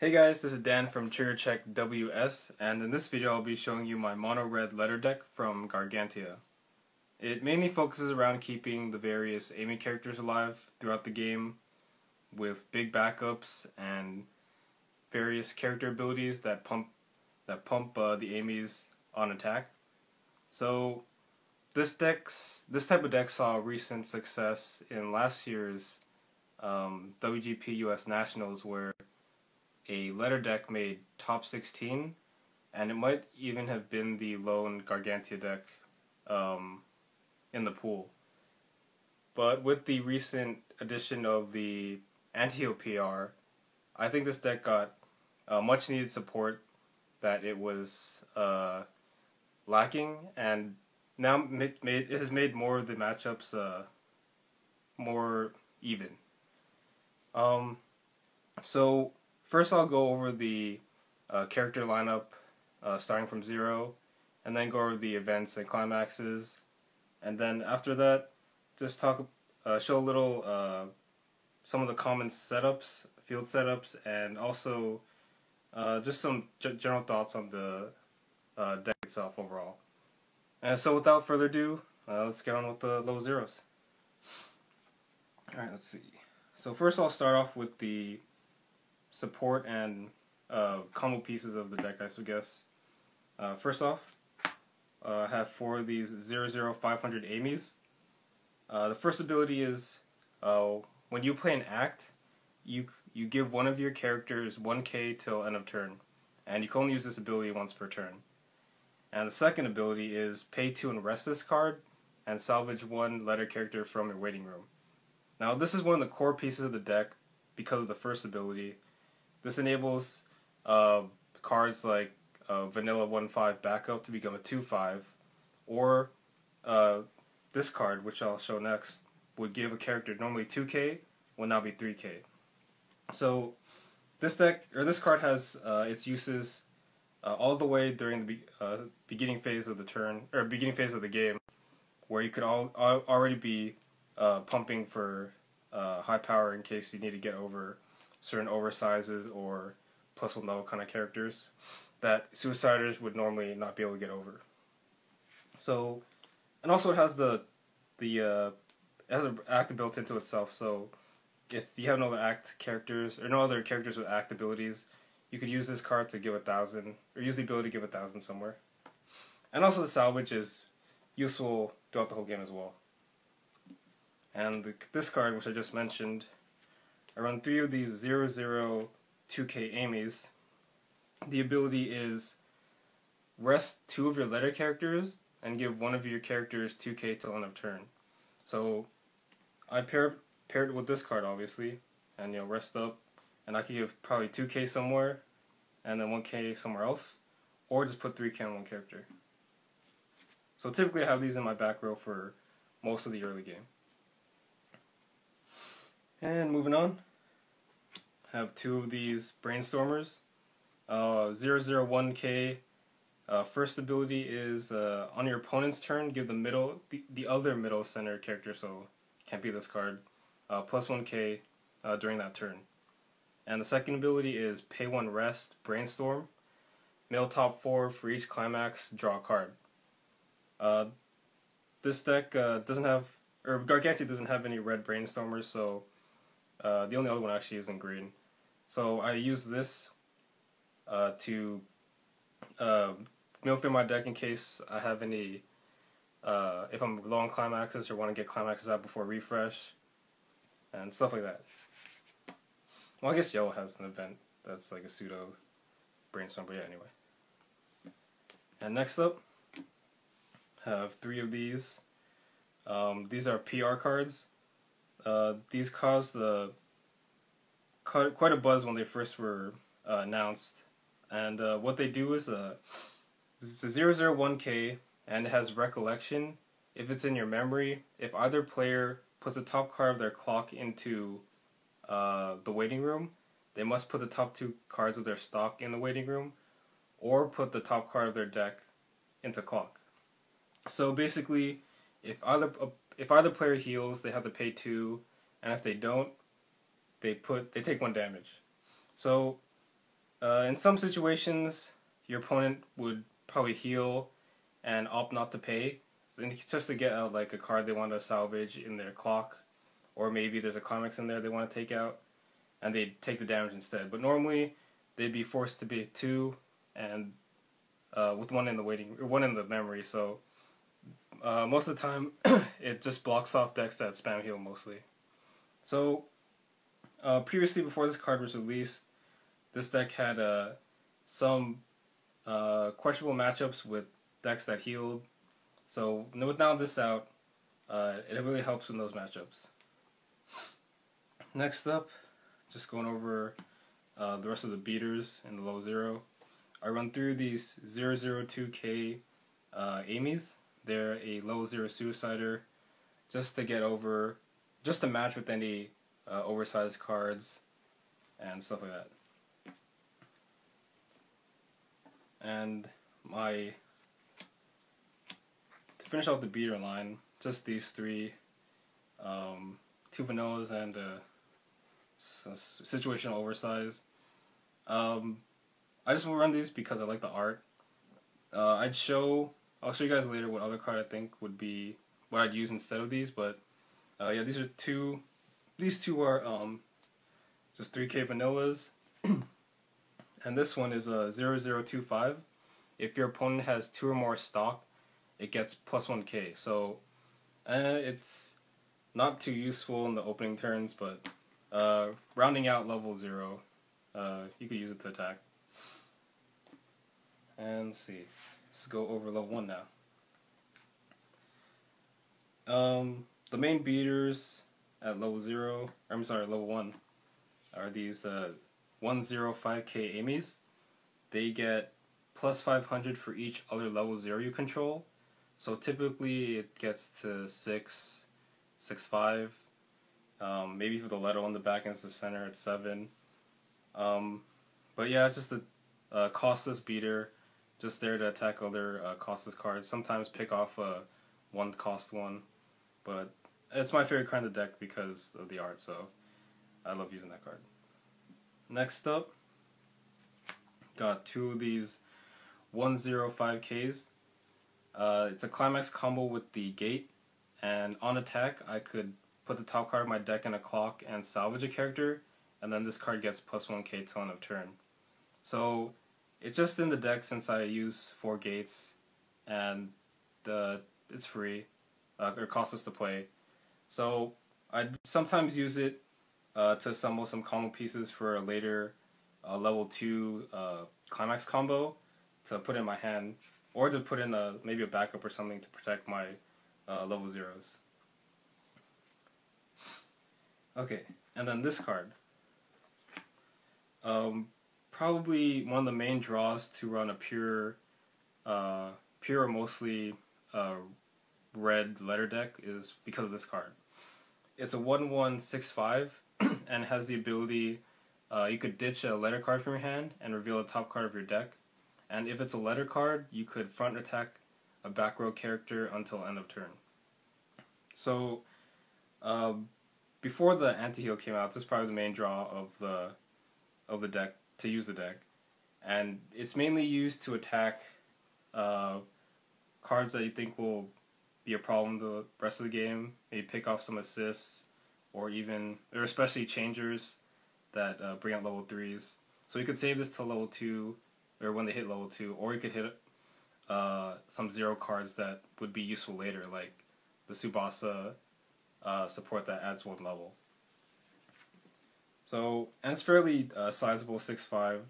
Hey guys, this is Dan from Trigger Check WS, and in this video I'll be showing you my mono red letter deck from Gargantia. It mainly focuses around keeping the various Amy characters alive throughout the game with big backups and various character abilities that pump the Amy's on attack. So this type of deck saw recent success in last year's WGP US Nationals, where a letter deck made top 16, and it might even have been the lone Gargantia deck in the pool. But with the recent addition of the Anti-Heal PR, I think this deck got much needed support that it was lacking, and now it has made more of the matchups more even. So first I'll go over the character lineup starting from 0, and then go over the events and climaxes, and then after that just show a little some of the common setups, field setups, and also just some general thoughts on the deck itself overall. And so without further ado, let's get on with the low zeros. Alright, let's see. So first I'll start off with the support and combo pieces of the deck, I guess. First off, I have 4 of these 00500 Amy's. The first ability is when you play an act, you give one of your characters 1k till end of turn, and you can only use this ability once per turn. And the second ability is pay 2 and rest this card, and salvage 1 letter character from your waiting room. Now this is one of the core pieces of the deck because of the first ability. This enables cards like Vanilla 1/5 backup to become a 2/5, or this card, which I'll show next, would give a character normally 2k, will now be 3k. So this card has its uses all the way during the beginning phase of the turn, or beginning phase of the game, where you could already be pumping for high power in case you need to get over certain oversizes or +1 level kind of characters that Suiciders would normally not be able to get over. So, and also it has it has an act built into itself. So if you have no other act characters or no other characters with act abilities, you could use this card to give 1,000, or use the ability to give 1,000 somewhere. And also the salvage is useful throughout the whole game as well. And this card, which I just mentioned, I run 3 of these 002k Amy's. The ability is rest 2 of your letter characters and give 1 of your characters 2k till end of turn. So I pair it with this card, obviously, and rest up, and I could give probably 2k somewhere and then 1k somewhere else, or just put 3k on 1 character. So typically I have these in my back row for most of the early game. And moving on, I have 2 of these Brainstormers. 001k. First ability is on your opponent's turn, give the other middle center character, so can't be this card, +1k during that turn. And the second ability is pay 1 rest, Brainstorm. Middle top 4 for each climax, draw a card. This deck doesn't have, or Gargantia doesn't have any red Brainstormers, so the only other one actually is in green. So I use this to mill through my deck in case I have any, if I'm low on climaxes or want to get climaxes out before refresh, and stuff like that. Well, I guess yellow has an event that's like a pseudo Brainstorm, but yeah, anyway. And next up, I have 3 of these. These are PR cards. These caused quite a buzz when they first were announced. And what they do is it's a 001k, and it has recollection. If it's in your memory, if either player puts the top card of their clock into the waiting room, they must put the top 2 cards of their stock in the waiting room, or put the top card of their deck into clock. So basically, if either player heals, they have to pay 2, and if they don't, they take 1 damage. So In some situations, your opponent would probably heal and opt not to pay, just to get out like a card they want to salvage in their clock, or maybe there's a climax in there they want to take out, and they take the damage instead. But normally, they'd be forced to pay two, and with one in the waiting, or one in the memory. So most of the time, it just blocks off decks that spam heal mostly. So previously, before this card was released, this deck had some questionable matchups with decks that healed. So with now this out, it really helps in those matchups. Next up, just going over the rest of the beaters in the low zero. I run through these 002K Amy's. They're a low zero suicider, just to match with any oversized cards and stuff like that. And to finish out the beater line, just these three, two vanillas and situational oversize. I just will run these because I like the art. I'll show you guys later what other card I think would be what I'd use instead of these, but yeah, these two are just 3K vanillas. And this one is a 0025. If your opponent has 2 or more stock, it gets plus 1K. So it's not too useful in the opening turns, but rounding out level 0, you could use it to attack. And let's see, let's go over level 1 now. The main beaters at level 1 are these 105K Amy's. They get plus 500 for each other level 0 you control. So typically it gets to 6, 5. Maybe for the letter on the back against the center at 7. But yeah, it's just a costless beater, just there to attack other costless cards. Sometimes pick off a 1 cost one, but it's my favorite kind of deck because of the art, so I love using that card. Next up, got 2 of these 105Ks. It's a climax combo with the gate, and on attack I could put the top card of my deck in a clock and salvage a character, and then this card gets plus 1K till end of turn. So it's just in the deck since I use 4 gates, and it's free, or costless to play. So I'd sometimes use it to assemble some combo pieces for a later level 2 climax combo to put in my hand, or to put in maybe a backup or something to protect my level 0s. Okay, and then this card. Probably one of the main draws to run a pure or mostly red letter deck is because of this card. It's a 1/1/6/5 and has the ability you could ditch a letter card from your hand and reveal the top card of your deck. And if it's a letter card, you could front attack a back row character until end of turn. So before the anti-heal came out, this is probably the main draw of the deck, to use the deck. And it's mainly used to attack cards that you think will be a problem the rest of the game. Maybe pick off some assists, or especially changers that bring out level 3s. So you could save this till level 2, or when they hit level 2, or you could hit some 0 cards that would be useful later, like the Tsubasa support that adds 1 level. So, and it's fairly sizable, 6/5.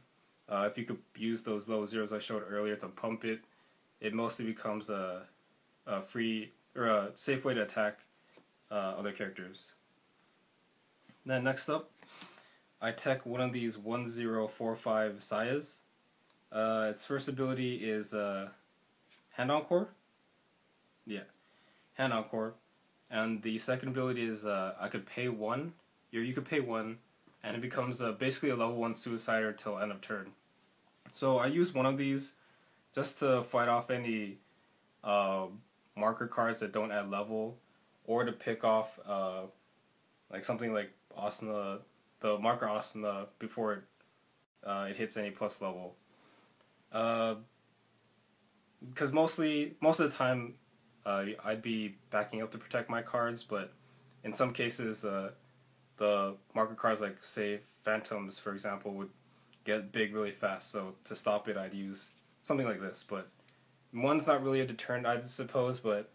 If you could use those low 0s I showed earlier to pump it, it mostly becomes a free or a safe way to attack other characters. Then next up, I tech one of these 1045 Sayas. Its first ability is Hand Encore. Yeah, Hand Encore. And the second ability is I could pay 1. You could pay 1, and it becomes basically a level 1 suicider till end of turn. So I use one of these just to fight off any marker cards that don't add level, or to pick off like something like Asuna, the marker Asuna, before it it hits any plus level. Because most of the time, I'd be backing up to protect my cards, but in some cases, the marker cards like say Phantoms, for example, would get big really fast. So to stop it, I'd use something like this. But one's not really a deterrent, I suppose, but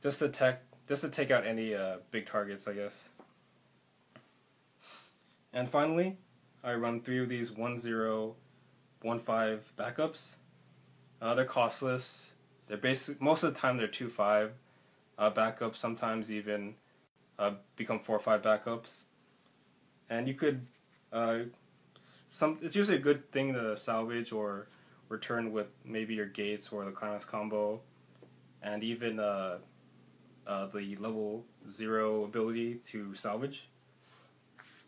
just to take out any big targets, I guess. And finally, I run 3 of these 1-0, 1-5 backups. They're costless. They're most of the time they're 2-5 backups. Sometimes even become 4-5 backups. And you could it's usually a good thing to salvage or return with maybe your gates or the climax combo, and even the level 0 ability to salvage.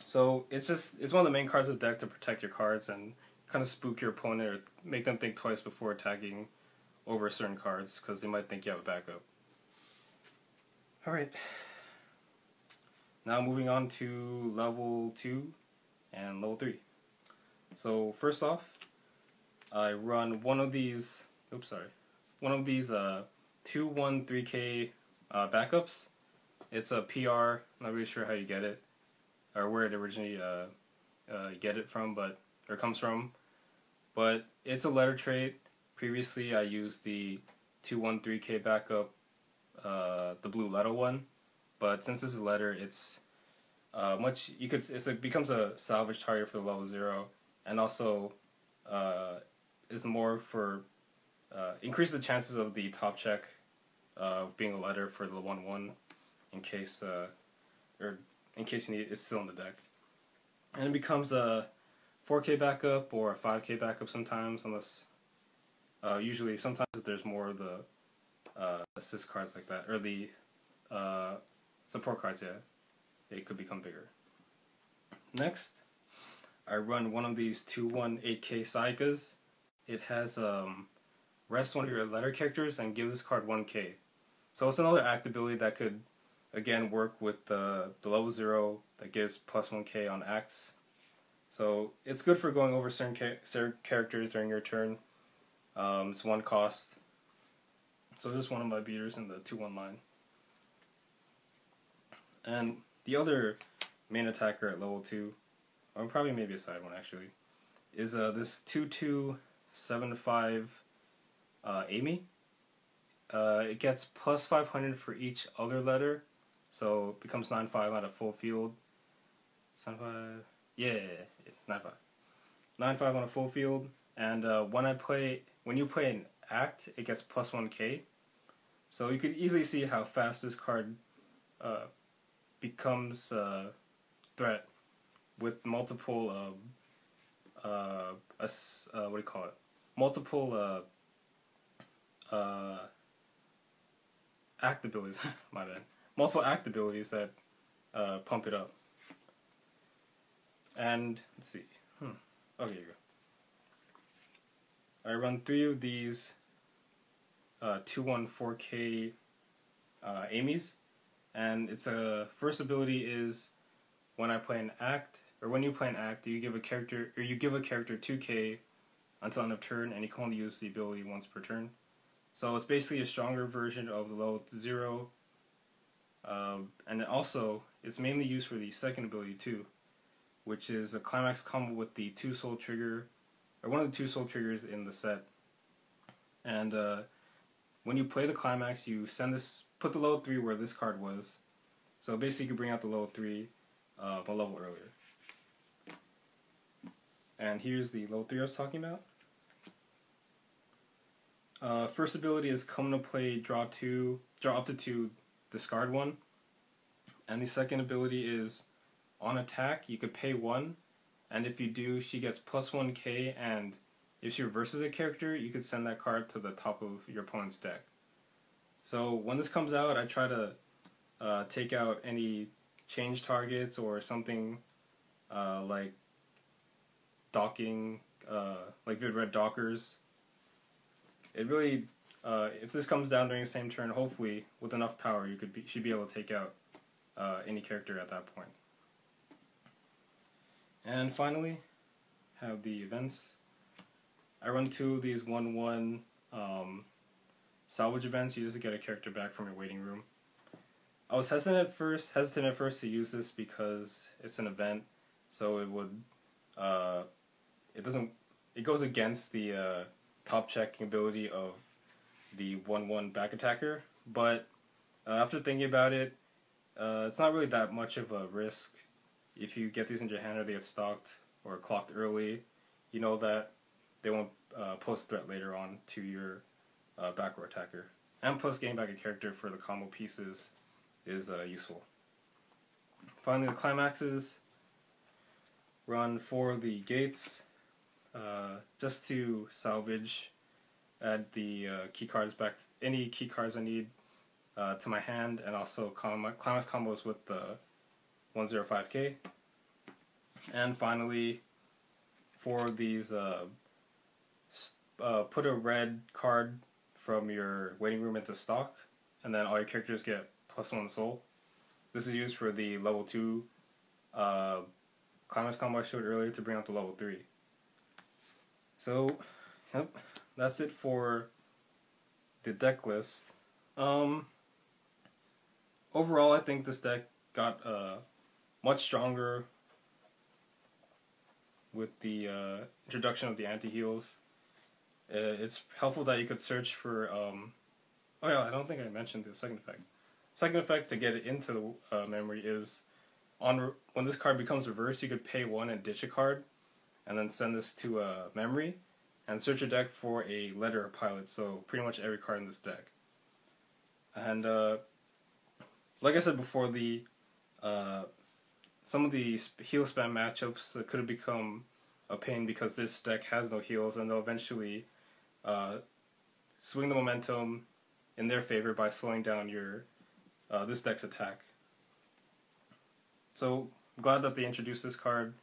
So it's one of the main cards of the deck to protect your cards and kind of spook your opponent or make them think twice before attacking over certain cards because they might think you have a backup. Alright. Now moving on to level 2 and level 3. So first off, I run one of these 2-1-3K backups. It's a PR, not really sure how you get it, or where it originally get it from, or comes from. But it's a letter trait. Previously, I used the 2-1-3K backup, the blue Leto one. But since this is a letter, it's it becomes a salvage target for the level 0, and also is more for increase the chances of the top check being a letter for the 1-1 in case you need it's still in the deck, and it becomes a 4K backup or a 5K backup sometimes, unless usually sometimes if there's more of the assist cards like that or the support cards, it could become bigger. Next, I run one of these 2-1 8K Saikas. It has rest one of your letter characters and give this card 1K. So it's another act ability that could again work with the level 0 that gives plus 1K on acts. So it's good for going over certain characters during your turn. It's 1 cost. So this is one of my beaters in the 2-1 line. And the other main attacker at level 2, or probably maybe a side one actually, is this 2-2-7-5 Amy. It gets plus 500 for each other letter, so it becomes 9-5 out of full field. 9-5, yeah, 9-5. 9-5 on a full field, and when you play an act, it gets plus 1K. So you could easily see how fast this card becomes a threat with multiple multiple act abilities. My bad. Multiple act abilities that pump it up. And let's see. Okay, here you go. I run 3 of these 2-1-4K Amy's, and its first ability is when you play an act, you give a character 2K until end of turn, and you can only use the ability once per turn. So it's basically a stronger version of the level 0, and also it's mainly used for the second ability too, which is a climax combo with the 2 soul trigger, or one of the 2 soul triggers in the set. And when you play the climax, you put the level 3 where this card was. So basically, you can bring out the level 3 a level earlier. And here's the level 3 I was talking about. First ability is come to play, draw up to 2, discard 1. And the second ability is on attack, you could pay 1, and if you do, she gets plus 1K, and if she reverses a character, you could send that card to the top of your opponent's deck. So when this comes out, I try to take out any change targets or something like docking, like Vivid Red Dockers. It really, if this comes down during the same turn, hopefully with enough power, you should be able to take out any character at that point. And finally, have the events. I run 2 of these 1/1 salvage events. You just get a character back from your waiting room. I was hesitant at first to use this because it's an event, so it would it goes against the top checking ability of the 1/1 back attacker. But after thinking about it, it's not really that much of a risk. If you get these in your hand or they get stalked or clocked early, you know that they won't pose a threat later on to your back row attacker. And plus, getting back a character for the combo pieces is useful. Finally, the climaxes. Run 4 of the gates just to salvage, add the key cards back, any key cards I need to my hand, and also climax combos with the 105k. And finally, for these, put a red card from your waiting room into stock, and then all your characters get +1 soul. This is used for the level 2 climax combo I showed earlier to bring up to level 3. So, yep, that's it for the deck list. Overall, I think this deck got much stronger with the introduction of the anti-heals. It's helpful that you could search for, oh yeah, I don't think I mentioned the second effect. Second effect to get it into the memory is, when this card becomes reversed, you could pay 1 and ditch a card, and then send this to a memory, and search your deck for a letter or pilot, so pretty much every card in this deck. And like I said before, the some of the heal spam matchups could have become a pain because this deck has no heals, and they'll eventually swing the momentum in their favor by slowing down your this deck's attack. So, I'm glad that they introduced this card.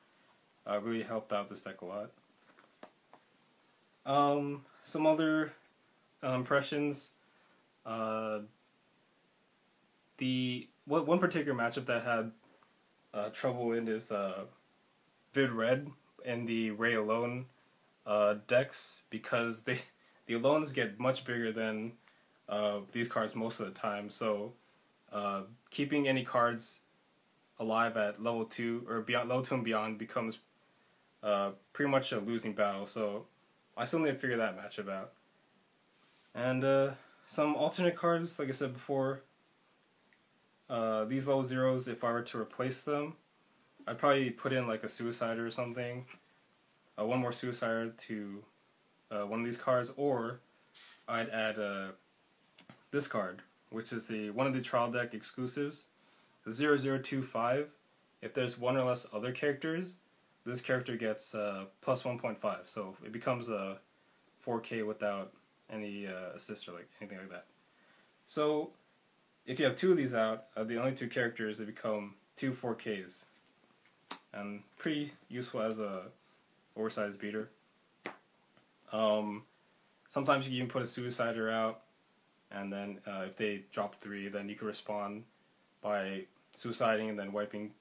Really helped out this deck a lot. Some other impressions. One particular matchup that had trouble in is Vid Red and the Ray Alone decks, because the Alones get much bigger than these cards most of the time. So keeping any cards alive at level 2 or beyond, level 2 and beyond, becomes pretty much a losing battle. So I still need to figure that matchup out. And some alternate cards, like I said before, these level 0s, if I were to replace them, I'd probably put in like a Suicider or something, one more Suicider to one of these cards, or I'd add this card, which is one of the trial deck exclusives, the 0025. If there's 1 or less other characters, this character gets plus 1.5, so it becomes a 4K without any assist or like anything like that. So if you have 2 of these out, the only 2 characters, they become 2 4Ks, and pretty useful as a oversized beater. Sometimes you can even put a Suicider out, and then if they drop 3, then you can respond by suiciding and then wiping,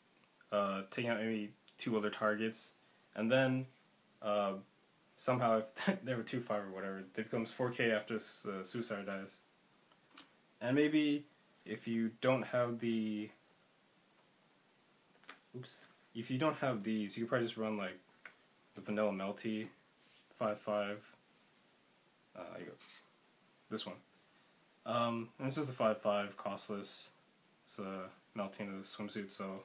taking out maybe 2 other targets, and then somehow if they were 2-5 or whatever, it becomes 4K after Suicider dies. And maybe if you don't have the, if you don't have these, you could probably just run like the vanilla Melty 5/5. You go. This one. And it's just the 5/5 costless. It's a Meltina swimsuit, so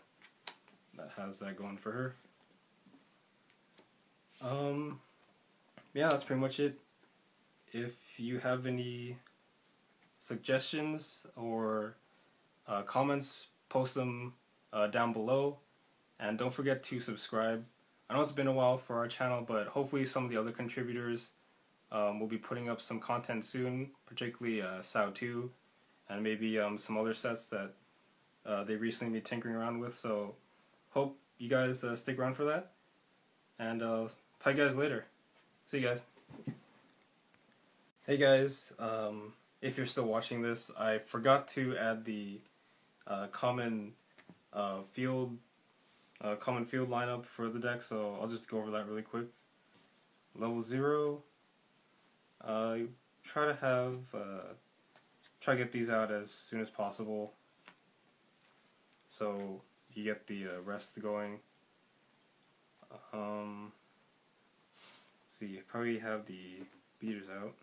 that has that going for her. Yeah, that's pretty much it. If you have any suggestions or comments, post them down below, and don't forget to subscribe. I know it's been a while for our channel, but hopefully some of the other contributors will be putting up some content soon, particularly SAO2, and maybe some other sets that they recently been tinkering around with. So hope you guys stick around for that, and talk to you guys later. See you guys. Hey guys, if you're still watching this, I forgot to add the common field lineup for the deck, so I'll just go over that really quick. level 0, try to have try to get these out as soon as possible, so you get the rest going. See, probably have the beaters out,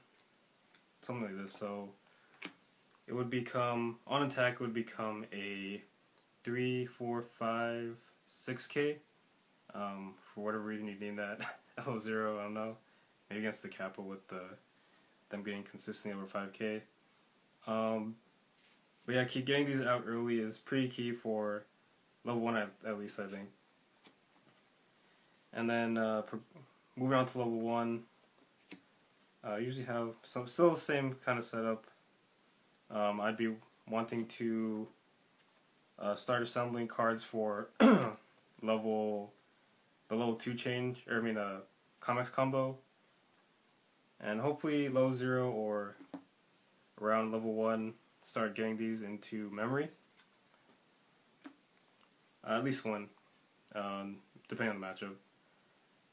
something like this. So it would become, on attack, it would become a 3, 4, 5, 6k. For whatever reason you need that L0, I don't know. Maybe against the Kappa with them getting consistently over 5k. But yeah, getting these out early is pretty key for level 1 at least, I think. And then moving on to level 1, I usually have still the same kind of setup. I'd be wanting to start assembling cards for level 2 change, or I mean Climax combo, and hopefully level 0 or around level 1 start getting these into memory. At least one, depending on the matchup.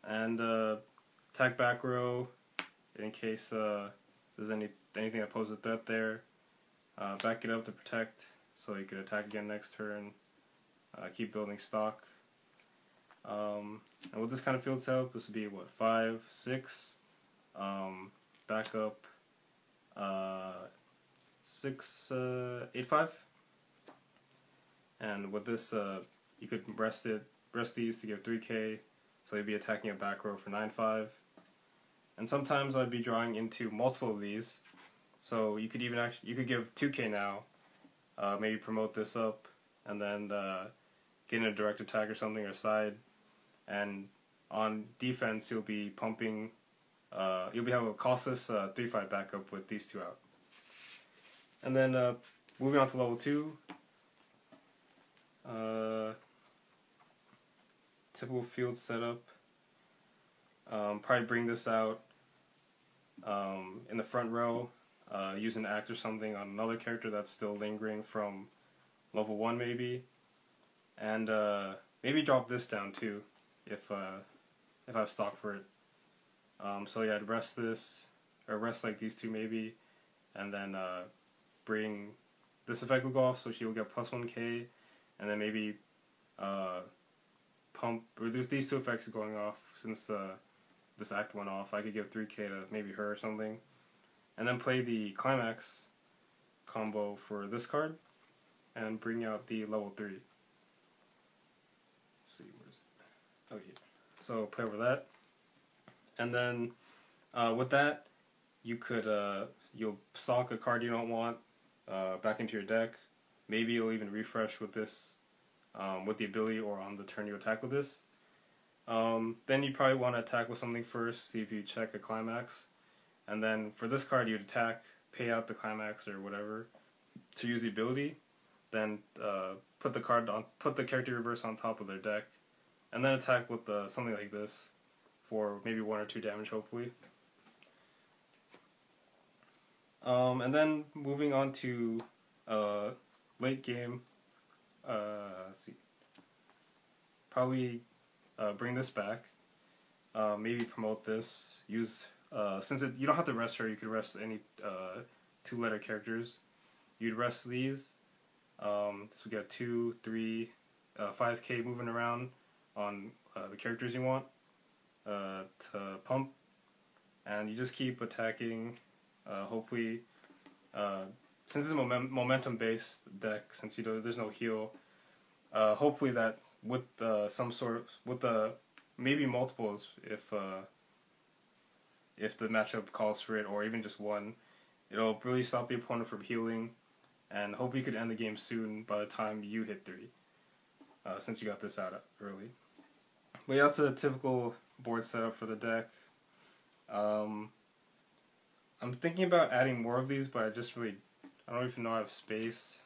And attack back row in case there's anything that poses a threat there. Back it up to protect so you could attack again next turn. Keep building stock. And with this kind of field setup, this would be what, 5, 6. Back up 6, 8, 5. And with this, you could rest these to give 3k, so you'd be attacking a back row for 9-5. And sometimes I'd be drawing into multiple of these, so you could even you could give 2k now, maybe promote this up, and then get in a direct attack or something or side. And on defense, you'll be pumping. You'll have a costless 3-5 backup with these two out. And then moving on to level 2. Typical field setup. Probably bring this out in the front row. Use an act or something on another character that's still lingering from level 1 maybe. And maybe drop this down too if I have stock for it. So yeah, I'd rest this, or rest like these two maybe, and then bring this effect will go off, so she will get plus 1k, and then maybe pump, or these two effects going off since this act went off. I could give 3k to maybe her or something, and then play the Climax combo for this card, and bring out the level 3. Let's see, where's it? Oh yeah. So play over that. And then with that, you could you'll stock a card you don't want back into your deck. Maybe you'll even refresh with this, with the ability, or on the turn you attack with this. Then you probably want to attack with something first, see if you check a Climax, and then for this card you'd attack, pay out the Climax or whatever to use the ability. Then put the character reverse on top of their deck, and then attack with something like this for maybe 1 or 2 damage, hopefully. And then moving on to late game, let's see. Probably bring this back. Maybe promote this. Use since you don't have to rest her, you could rest any 2-letter characters. You'd rest these. This would get 2, 3, 5k moving around on the characters you want to pump, and you just keep attacking. Hopefully, since it's a momentum based deck, since there's no heal, hopefully that with maybe multiples if the matchup calls for it, or even just one, it'll really stop the opponent from healing, and hopefully you could end the game soon by the time you hit 3, since you got this out early. But yeah, that's a typical board setup for the deck. I'm thinking about adding more of these, but I don't even know I have space.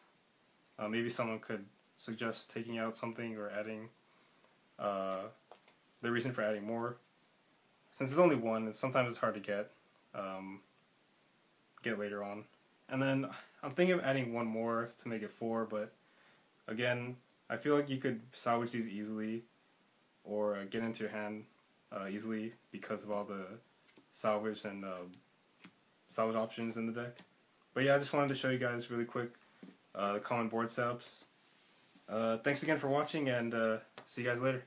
Maybe someone could suggest taking out something or adding the reason for adding more. Since it's only one, sometimes it's hard to get later on. And then I'm thinking of adding one more to make it 4, but again, I feel like you could salvage these easily or get into your hand easily because of all the salvage and salvage options in the deck. But yeah, I just wanted to show you guys really quick the common board setups. Thanks again for watching, and see you guys later.